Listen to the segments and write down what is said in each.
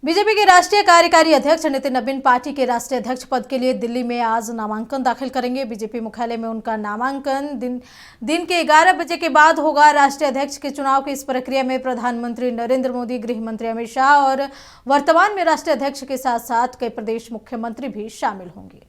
BJP के राष्ट्रीय कार्यकारी अध्यक्ष नितिन नवीन पार्टी के राष्ट्रीय अध्यक्ष पद के लिए दिल्ली में आज नामांकन दाखिल करेंगे। बीजेपी मुख्यालय में उनका नामांकन दिन के 11 बजे के बाद होगा। राष्ट्रीय अध्यक्ष के चुनाव की इस प्रक्रिया में प्रधानमंत्री नरेंद्र मोदी, गृह मंत्री अमित शाह और वर्तमान में राष्ट्रीय अध्यक्ष के साथ साथ कई प्रदेश मुख्यमंत्री भी शामिल होंगे।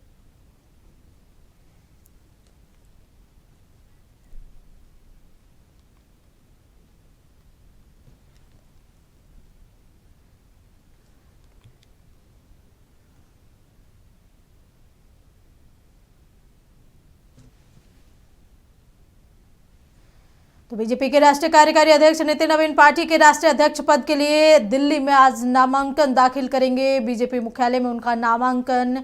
तो बीजेपी के राष्ट्रीय कार्यकारी अध्यक्ष नितिन नवीन पार्टी के राष्ट्रीय अध्यक्ष पद के लिए दिल्ली में आज नामांकन दाखिल करेंगे। बीजेपी मुख्यालय में उनका नामांकन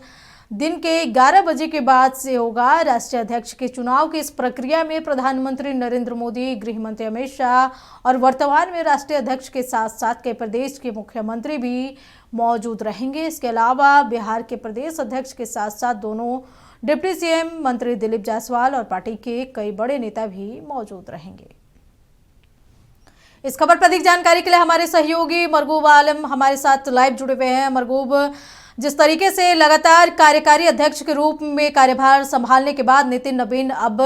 दिन के 11 बजे के बाद से होगा। राष्ट्रीय अध्यक्ष के चुनाव की इस प्रक्रिया में प्रधानमंत्री नरेंद्र मोदी, गृह मंत्री अमित शाह और वर्तमान में राष्ट्रीय अध्यक्ष के साथ साथ कई प्रदेश के मुख्यमंत्री भी मौजूद रहेंगे। इसके अलावा बिहार के प्रदेश अध्यक्ष के साथ साथ दोनों डिप्टी सीएम मंत्री दिलीप जायसवाल और पार्टी के कई बड़े नेता भी मौजूद रहेंगे। इस खबर पर अधिक जानकारी के लिए हमारे सहयोगी मरगूब आलम हमारे साथ लाइव जुड़े हुए हैं। मरगूब, जिस तरीके से लगातार कार्यकारी अध्यक्ष के रूप में कार्यभार संभालने के बाद नितिन नवीन अब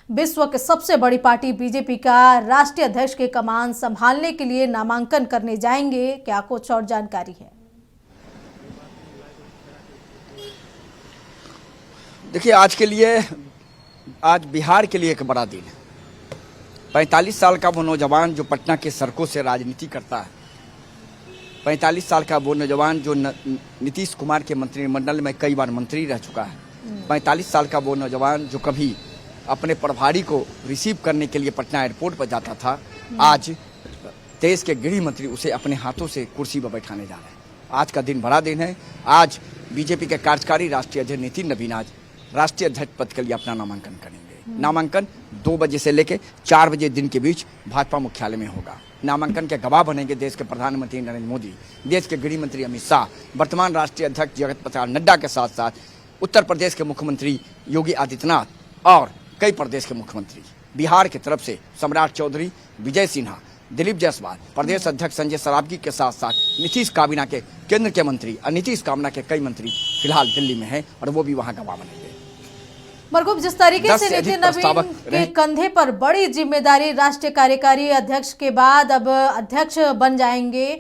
विश्व के सबसे बड़ी पार्टी बीजेपी का राष्ट्रीय अध्यक्ष के कमान संभालने के लिए नामांकन करने जाएंगे, क्या कुछ और जानकारी है? देखिए, आज बिहार के लिए एक बड़ा दिन है। 45 साल का वो नौजवान जो पटना के सड़कों से राजनीति करता है, 45 साल का वो नौजवान जो नीतीश कुमार के मंत्रिमंडल में कई बार मंत्री रह चुका है, 45 साल का वो नौजवान जो कभी अपने प्रभारी को रिसीव करने के लिए पटना एयरपोर्ट पर जाता था, आज देश के गृह मंत्री उसे अपने हाथों से कुर्सी पर बैठाने जा रहे हैं। आज का दिन बड़ा दिन है। आज बीजेपी के कार्यकारी राष्ट्रीय अध्यक्ष नितिन नवीन आज राष्ट्रीय अध्यक्ष पद के लिए अपना नामांकन करेंगे। नामांकन 2 बजे से लेकर 4 बजे दिन के बीच भाजपा मुख्यालय में होगा। नामांकन के गवाह बनेंगे देश के प्रधानमंत्री नरेंद्र मोदी, देश के गृह मंत्री अमित शाह, वर्तमान राष्ट्रीय अध्यक्ष जगत प्रकाश नड्डा के साथ साथ उत्तर प्रदेश के मुख्यमंत्री योगी आदित्यनाथ और कई प्रदेश के मुख्यमंत्री। बिहार की तरफ से सम्राट चौधरी, विजय सिन्हा, दिलीप जायसवाल, प्रदेश अध्यक्ष संजय सरावगी के साथ साथ नीतीश काबीना के केंद्र के मंत्री और नीतीश काबीना के कई मंत्री फिलहाल दिल्ली में हैं और वो भी वहां गवाह बनेंगे। मरगूब, जिस तरीके से नितिन नवीन के कंधे पर बड़ी जिम्मेदारी राष्ट्रीय कार्यकारी अध्यक्ष के बाद अब अध्यक्ष बन जाएंगे,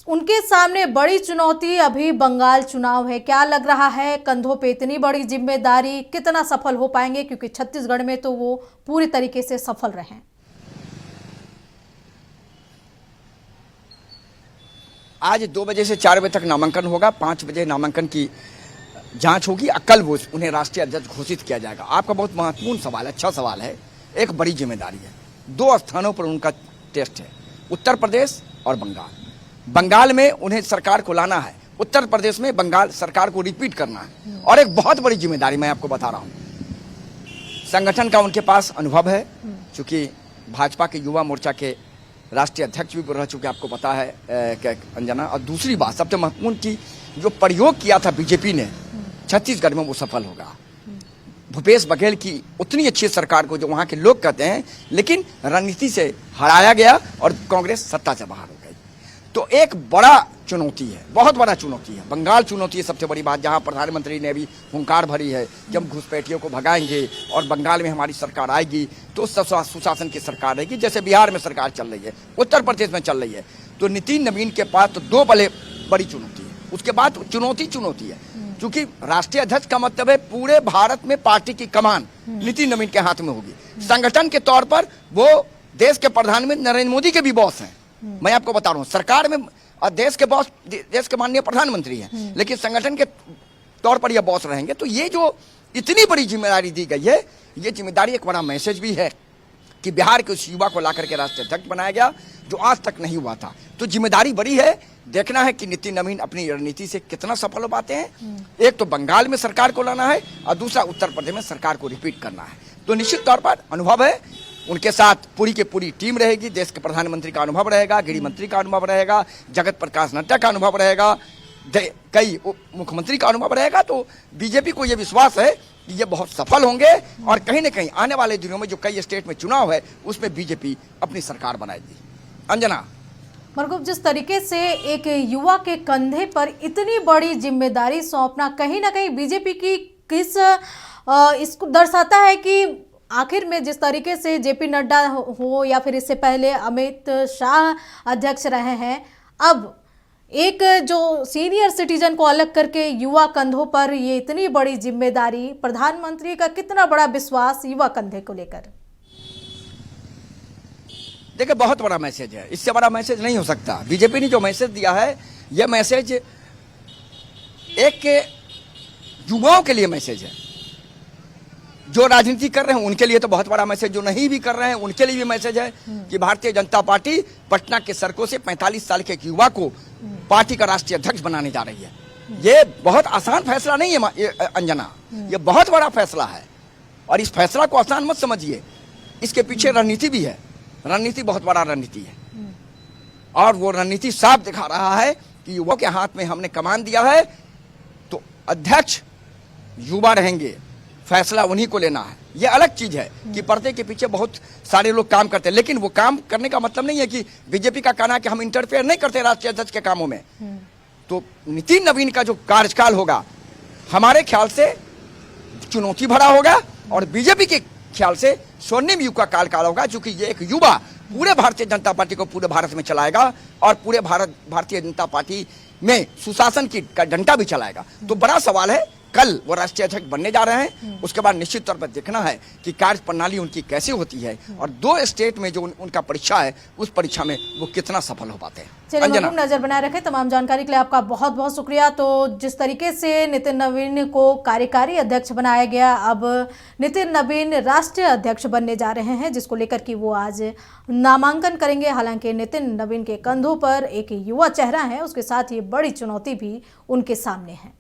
उनके सामने बड़ी चुनौती अभी बंगाल चुनाव है। क्या लग रहा है, कंधों पे इतनी बड़ी जिम्मेदारी कितना सफल हो पाएंगे? क्योंकि छत्तीसगढ़ में तो वो पूरी तरीके से सफल रहे। आज 2 बजे से 4 बजे तक नामांकन होगा। 5 बजे नामांकन की जांच होगी। कल वो उन्हें राष्ट्रीय अध्यक्ष घोषित किया जाएगा। आपका बहुत महत्वपूर्ण सवाल है, अच्छा सवाल है। एक बड़ी जिम्मेदारी है। 2 स्थानों पर उनका टेस्ट है, उत्तर प्रदेश और बंगाल। बंगाल में उन्हें सरकार को लाना है, उत्तर प्रदेश में बंगाल सरकार को रिपीट करना है। और एक बहुत बड़ी जिम्मेदारी मैं आपको बता रहा हूँ, संगठन का उनके पास अनुभव है, चूंकि भाजपा के युवा मोर्चा के राष्ट्रीय अध्यक्ष भी रह चुके, आपको पता है अंजना। और दूसरी बात सबसे महत्वपूर्ण की जो प्रयोग किया था बीजेपी ने छत्तीसगढ़ में, वो सफल होगा। भूपेश बघेल की उतनी अच्छी सरकार को जो वहां के लोग कहते हैं, लेकिन रणनीति से हराया गया और कांग्रेस सत्ता से बाहर हो गई। तो एक बड़ा चुनौती है, बहुत बड़ा चुनौती है। बंगाल चुनौती है सबसे बड़ी बात, जहां प्रधानमंत्री ने अभी हुंकार भरी है कि हम घुसपैठियों को भगाएंगे और बंगाल में हमारी सरकार आएगी तो सुशासन की सरकार रहेगी, जैसे बिहार में सरकार चल रही है, उत्तर प्रदेश में चल रही है। तो नितिन नवीन के पास तो 2 बड़ी चुनौती है। उसके बाद चुनौती है, क्योंकि राष्ट्रीय अध्यक्ष का मतलब है पूरे भारत में पार्टी की कमान नितिन नवीन के हाथ में होगी। संगठन के तौर पर वो देश के प्रधानमंत्री नरेंद्र मोदी के भी बॉस हैं। मैं आपको बता रहा हूँ, सरकार में और देश के बॉस देश के माननीय प्रधानमंत्री हैं, लेकिन संगठन के तौर पर ये बॉस रहेंगे। तो ये जो इतनी बड़ी जिम्मेदारी दी गई है, ये जिम्मेदारी एक बड़ा मैसेज भी है कि बिहार के उस युवा को लाकर के राष्ट्रीय अध्यक्ष बनाया गया जो आज तक नहीं हुआ था। तो जिम्मेदारी बड़ी है। देखना है कि नितिन नवीन अपनी रणनीति से कितना सफल हो पाते हैं। एक तो बंगाल में सरकार को लाना है और दूसरा उत्तर प्रदेश में सरकार को रिपीट करना है। तो निश्चित तौर पर अनुभव है, उनके साथ पूरी की पूरी टीम रहेगी। देश के प्रधानमंत्री का अनुभव रहेगा, गृह मंत्री का अनुभव रहेगा, जगत प्रकाश नड्डा का अनुभव रहेगा, कई मुख्यमंत्री का अनुभव रहेगा। तो बीजेपी को यह विश्वास है कि ये बहुत सफल होंगे और कहीं न कहीं आने वाले दिनों में जो कई स्टेट में चुनाव है उसमें बीजेपी अपनी सरकार बनाएगी। अंजना। मरगूब, जिस तरीके से एक युवा के कंधे पर इतनी बड़ी जिम्मेदारी सौंपना कहीं ना कहीं बीजेपी की इसको दर्शाता है कि आखिर में जिस तरीके से जेपी नड्डा हो या फिर इससे पहले अमित शाह अध्यक्ष रहे हैं, अब एक जो सीनियर सिटीजन को अलग करके युवा कंधों पर ये इतनी बड़ी जिम्मेदारी, प्रधानमंत्री का कितना बड़ा विश्वास युवा कंधे को लेकर। देखिए, बहुत बड़ा मैसेज है, इससे बड़ा मैसेज नहीं हो सकता। बीजेपी ने जो मैसेज दिया है, यह मैसेज एक युवाओं के लिए मैसेज है। जो राजनीति कर रहे हैं उनके लिए तो बहुत बड़ा मैसेज, जो नहीं भी कर रहे हैं उनके लिए भी मैसेज है कि भारतीय जनता पार्टी पटना के सड़कों से 45 साल के एक युवा को पार्टी का राष्ट्रीय अध्यक्ष बनाने जा रही है। ये बहुत आसान फैसला नहीं है अंजना, ये बहुत बड़ा फैसला है। और इस फैसला को आसान मत समझिए, इसके पीछे रणनीति भी है। रणनीति बहुत बड़ा रणनीति है, और वो रणनीति साफ दिखा रहा है कि युवा के हाथ में हमने कमान दिया है, तो अध्यक्ष युवा रहेंगे, फैसला उन्हीं को लेना है। ये अलग चीज है कि पर्दे के पीछे बहुत सारे लोग काम करते हैं, लेकिन वो काम करने का मतलब नहीं है कि बीजेपी का कहना है कि हम इंटरफेयर नहीं करते राष्ट्रीय अध्यक्ष के कामों में। तो नितिन नवीन का जो कार्यकाल होगा हमारे ख्याल से चुनौती भरा होगा, और बीजेपी के ख्याल से स्वर्णिम युग का काल होगा, क्योंकि ये एक युवा पूरे भारतीय जनता पार्टी को पूरे भारत में चलाएगा और पूरे भारतीय जनता पार्टी में सुशासन की का डंडा भी चलाएगा। तो बड़ा सवाल है, कल वो राष्ट्रीय अध्यक्ष बनने जा रहे हैं, उसके बाद निश्चित तौर पर देखना है कि कार्य प्रणाली उनकी कैसी होती है, और 2 स्टेट में जो उनका परीक्षा है उस परीक्षा में वो कितना सफल हो पाते हैं। चलिए, नजर बनाए रखें। तमाम जानकारी के लिए आपका बहुत बहुत शुक्रिया। तो जिस तरीके से नितिन नवीन को कार्यकारी अध्यक्ष बनाया गया, अब नितिन नवीन राष्ट्रीय अध्यक्ष बनने जा रहे हैं, जिसको लेकर कि वो आज नामांकन करेंगे। हालांकि नितिन नवीन के कंधों पर एक युवा चेहरा है, उसके साथ ये बड़ी चुनौती भी उनके सामने है।